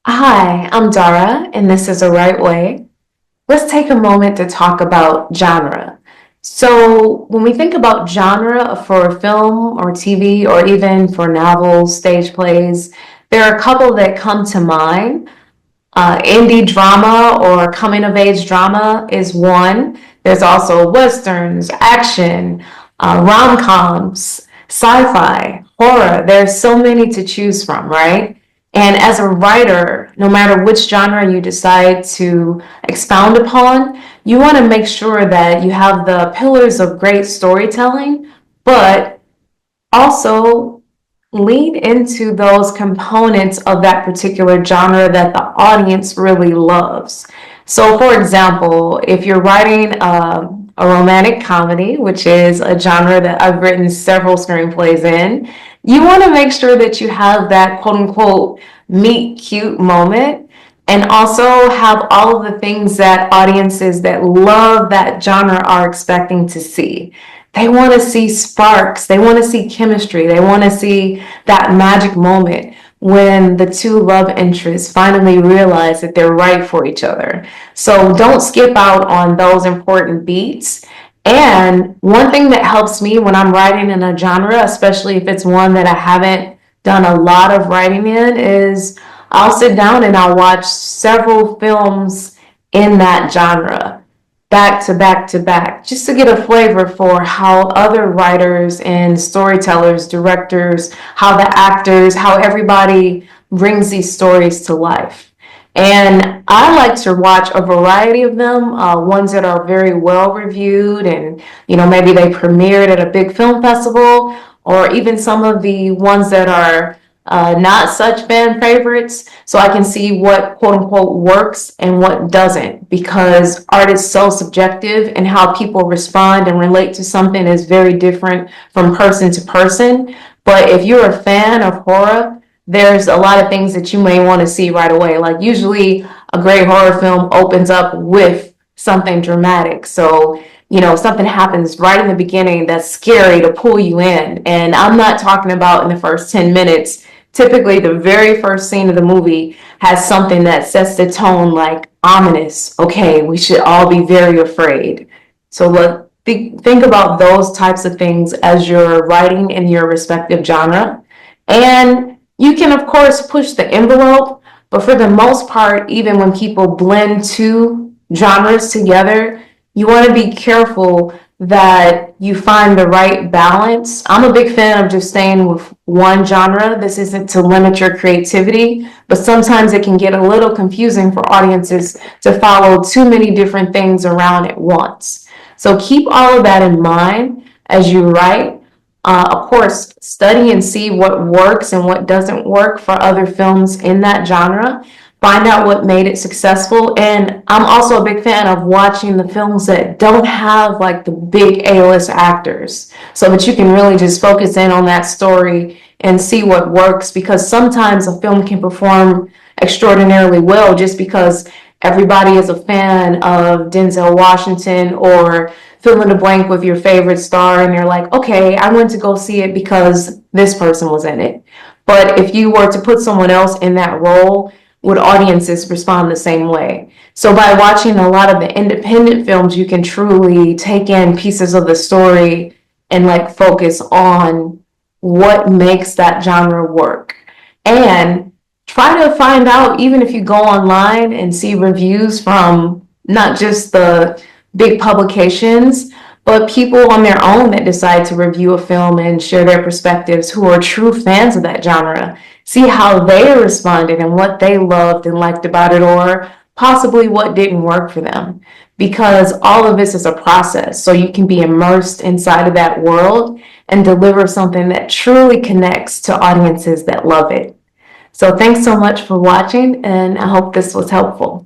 Hi, I'm Dara, and this is The Right Way. Let's take a moment to talk about genre. So, when we think about genre for film or TV, or even for novels, stage plays, there are a couple that come to mind. Indie drama or coming of age drama is one. There's also westerns, action, rom coms, sci fi, horror. There's so many to choose from, right? And as a writer, no matter which genre you decide to expound upon, you want to make sure that you have the pillars of great storytelling, but also lean into those components of that particular genre that the audience really loves. So, for example, if you're writing a romantic comedy, which is a genre that I've written several screenplays in, you want to make sure that you have that quote unquote meet cute moment and also have all of the things that audiences that love that genre are expecting to see. They want to see sparks. They want to see chemistry. They want to see that magic moment when the two love interests finally realize that they're right for each other. So don't skip out on those important beats. And one thing that helps me when I'm writing in a genre, especially if it's one that I haven't done a lot of writing in, is I'll sit down and I'll watch several films in that genre back to back to back, just to get a flavor for how other writers and storytellers, directors, how the actors, how everybody brings these stories to life. And I like to watch a variety of them, ones that are very well reviewed and, maybe they premiered at a big film festival, or even some of the ones that are not such fan favorites, so I can see what quote unquote works and what doesn't, because art is so subjective and how people respond and relate to something is very different from person to person. But if you're a fan of horror, there's a lot of things that you may want to see right away. Like, usually a great horror film opens up with something dramatic. So, something happens right in the beginning that's scary to pull you in. And I'm not talking about in the first 10 minutes. Typically, the very first scene of the movie has something that sets the tone, like ominous. Okay, we should all be very afraid. So think about those types of things as you're writing in your respective genre. And you can, of course, push the envelope, but for the most part, even when people blend two genres together, you want to be careful that you find the right balance. I'm a big fan of just staying with one genre. This isn't to limit your creativity, but sometimes it can get a little confusing for audiences to follow too many different things around at once. So keep all of that in mind as you write. Of course, study and see what works and what doesn't work for other films in that genre. Find out what made it successful. And I'm also a big fan of watching the films that don't have like the big A-list actors, so that you can really just focus in on that story and see what works, because sometimes a film can perform extraordinarily well just because everybody is a fan of Denzel Washington, or fill in the blank with your favorite star, and you're like, okay, I went to go see it because this person was in it. But if you were to put someone else in that role, would audiences respond the same way? So by watching a lot of the independent films, you can truly take in pieces of the story and like focus on what makes that genre work. And try to find out, even if you go online and see reviews from not just the big publications, but people on their own that decide to review a film and share their perspectives, who are true fans of that genre. See how they responded and what they loved and liked about it, or possibly what didn't work for them. Because all of this is a process, so you can be immersed inside of that world and deliver something that truly connects to audiences that love it. So thanks so much for watching, and I hope this was helpful.